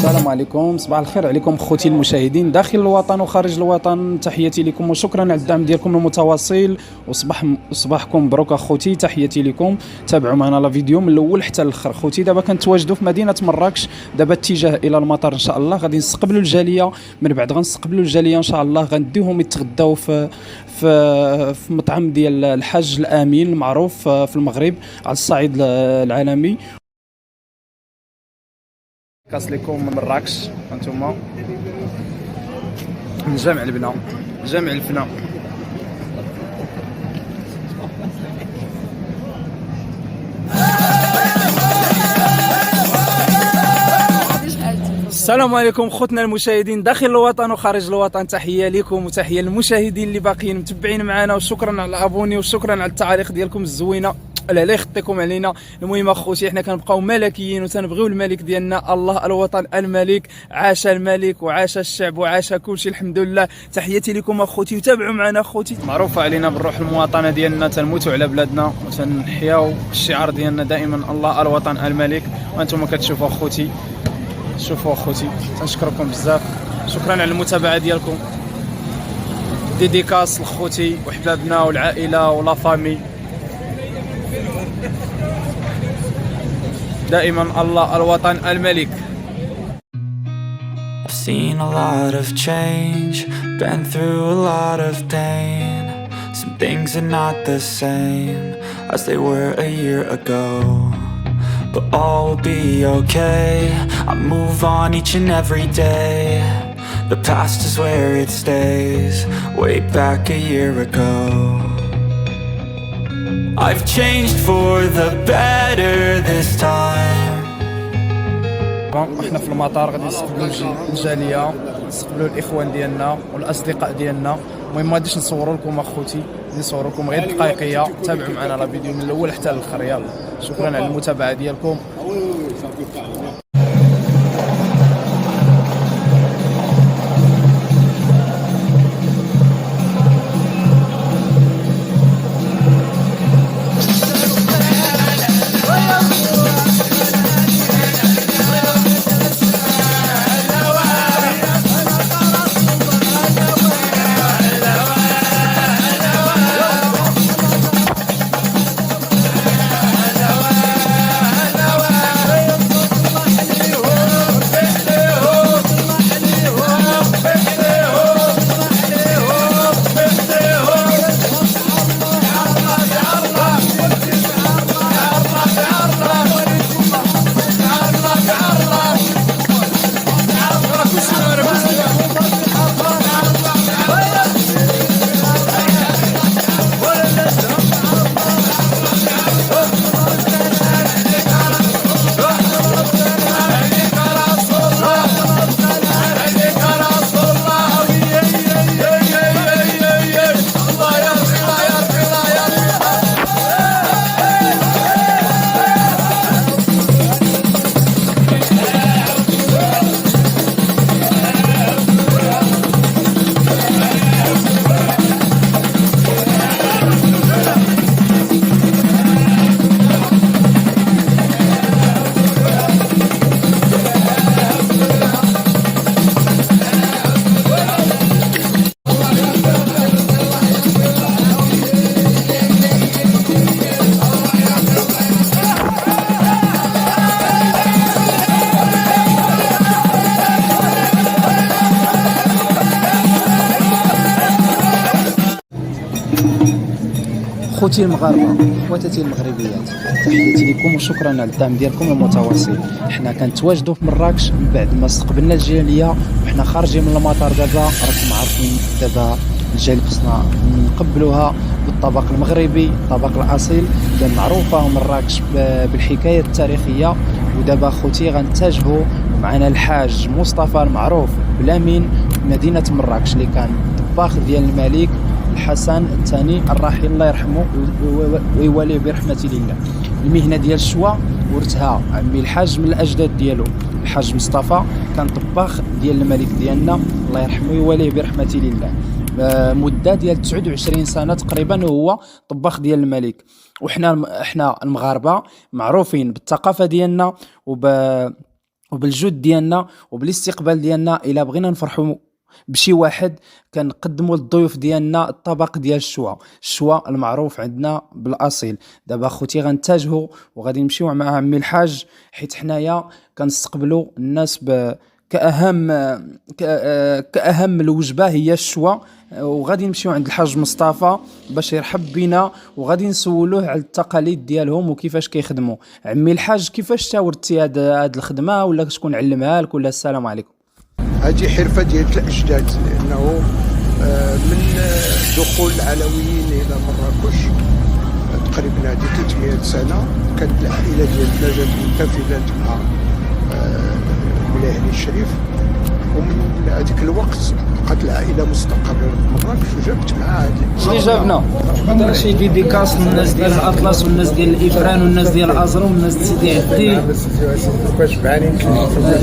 السلام عليكم، صباح الخير عليكم خوتي المشاهدين داخل الوطن وخارج الوطن. تحياتي لكم وشكرا على الدعم ديالكم المتواصل، صباحكم مبروك اخوتي. تحياتي لكم، تابعوا معنا لا فيديو من الاول حتى الاخر خوتي. دابا كنتواجدوا في مدينه مراكش، دابا اتجاه الى المطار ان شاء الله. غادي نستقبلوا الجاليه، من بعد غنستقبلوا الجاليه ان شاء الله. غنديوهم يتغداو في مطعم ديال الحاج الامين المعروف في المغرب على الصعيد العالمي. كاس لكم من مراكش انتم من جامع البنا، جامع الفنا. السلام عليكم خوتنا المشاهدين داخل الوطن وخارج الوطن. تحيه لكم وتحيه للمشاهدين اللي باقيين متبعين معنا، وشكرا على الابوني وشكرا على التعاليق ديالكم الزوينه لا يخطيكم علينا. المهم اخوتي، حنا كنبقاو ملكيين وتنبغيو الملك ديالنا، الله الوطن الملك. عاش الملك وعاش الشعب وعاش كلشي، الحمد لله. تحياتي لكم اخوتي، وتابعوا معنا اخوتي. معروفه علينا بالروح المواطنه ديالنا، تنموتوا على بلادنا وتنحياو الشعار ديالنا دائما الله الوطن الملك. وانتم كتشوفوا اخوتي، شوفوا اخوتي، تنشكركم بزاف، شكرا على المتابعه ديالكم. ديديكاس لخوتي وحبابنا والعائله ولا فامي، دائما الله الوطن الملك. I've seen a lot of change, been through a lot of pain. Some things are not the same as they were a year ago, but all will be okay. I move on each and every day. The past is where it stays, way back a year ago. I've changed for the better this time. احنا في المطار غادي نستقبلوا الجاليه، نستقبلوا الاخوان ديالنا والاصدقاء ديالنا. المهم ما غاديش نصوروا لكم اخوتي، نصوروا لكم غير دقائقيه. تابعوا معنا لا فيديو من الاول حتى الاخر. يلا، شكرا على المتابعه ديالكم. خوتي المغاربه، خواتاتي المغربيات، تحياتي لكم وشكرا على الدعم ديالكم المتواصل. حنا كنتواجدوا في مراكش من بعد ما استقبلنا الجاليه وحنا خارجين من المطار. دابا راكم عارفين دابا الجاليه خصنا نقبلوها بالطبق المغربي، الطبق الاصيل. كان معروفه مراكش بالحكايه التاريخيه. ودابا خوتي غنتجهوا معنا الحاج مصطفى المعروف بلامين مدينه مراكش، اللي كان طباخ ديال الملك الحسن الثاني الراحل الله يرحمه ويوليه برحمة الله. المهنة ديال الشوا ورثها عمي الحاج من الأجداد ديالو. الحاج مصطفى كان طباخ ديال الملك ديالنا الله يرحمه ويوليه برحمة الله. مدة ديال 29 سنة تقريبا وهو طباخ ديال الملك. وحنا المغاربة معروفين بالثقافة ديالنا وبالجود ديالنا وبالاستقبال ديالنا. الا بغينا نفرحوا بشي واحد كنقدموا للضيوف ديالنا الطبق ديال الشوا المعروف عندنا بالاصيل. دابا خوتي غنتجهوا وغادي نمشيو مع عمي الحاج، حيت حنايا كنستقبلوا الناس كأهم الوجبه هي الشوا. وغادي نمشيو عند الحاج مصطفى باش يرحب بينا، وغادي نسولوه على التقاليد ديالهم وكيفاش كيخدموا. عمي الحاج، كيفاش تاورتي هاد الخدمه، ولا شكون علمها لك، ولا السلام عليكم؟ هذه حرفة ديال الأجداد، لأنه من دخول العلويين إلى مراكش تقريبا هذه 300 سنة كانت العائلة ديالنا جات منتفلة مع مولاي علي الشريف، ومن هذاك الوقت بقات العائلة مستقرة في مراكش وجابت معها هذه. شنو جابنا؟ شي ديديكاس للناس ديال الأطلس والناس ديال الإفران والناس ديال الأزرو والناس ديال سيدي عدي.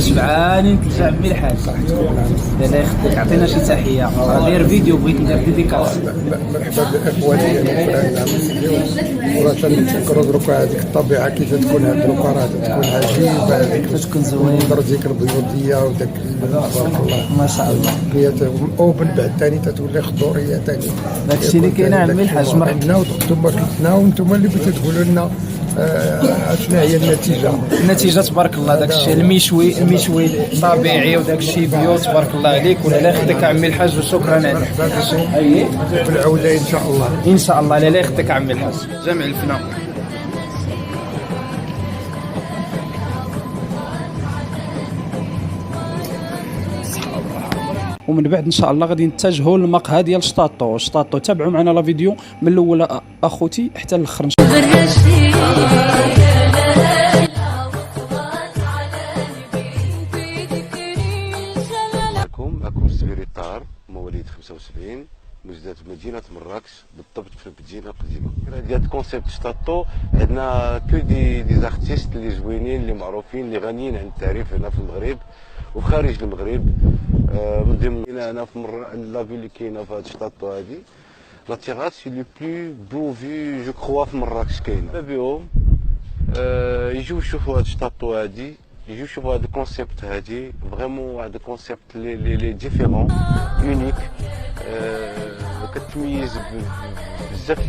شبعانين كيف عمي الحاج. الله يخليك، عطينا شي تحية. غير فيديو بغيت ندير ديديكاس. مرحبا بالإخوة ديالنا وراه تنتفكروا دروكا هذيك الطبيعة كيف تكون هاد دروكا، راه تكون عجيبة هذيك، كيفاش تكون زوين. المنظر ديك البيوضية وداك تبارك الله ما شاء الله. ومن بعد ثاني تتولي خضوريه ثاني. داكشي اللي كاين عمي الحاج. مرحبا وانتم كلتنا وانتم اللي بتقولوا لنا شنو هي النتيجه. النتيجه تبارك الله، داكشي المشوي طبيعي وداكشي بيو تبارك الله عليك. ولا يخطيك عمي الحاج وشكرا عليك. مرحبا بالعوده ان شاء الله. ان شاء الله. لا يخطيك عمي الحاج. جامع الفنا. ومن بعد ان شاء الله غادي نتجهوا للمقهى ديال شطاطو. تابعوا معنا لا فيديو من الاول اخوتي حتى الاخر ان شاء الله. معكم الزبيري طار، مواليد 75، مجدد في مدينة مراكش، بالضبط في المدينة القديمة. ديال كونسيبت شطاطو عندنا كو دي زارتيست اللي زوينين اللي معروفين اللي غنيين عن التعريف هنا في المغرب وخارج المغرب. من ضمن هنا في لا فيل اللي كاينه في هاد شطاطو هادي، لا تيغاس سي لو بلو بو في جو كخوا في مراكش كاينه بهم. يجيو يشوفوا هاد شطاطو هادي، يجيو يشوفوا هاد الكونسيبت هادي، فريمون هاد الكونسيبت لي ديفيرون يونيك، كتميز بزاف.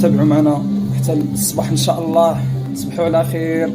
تابعوا معنا حتى الصباح ان شاء الله. تصبحوا على خير.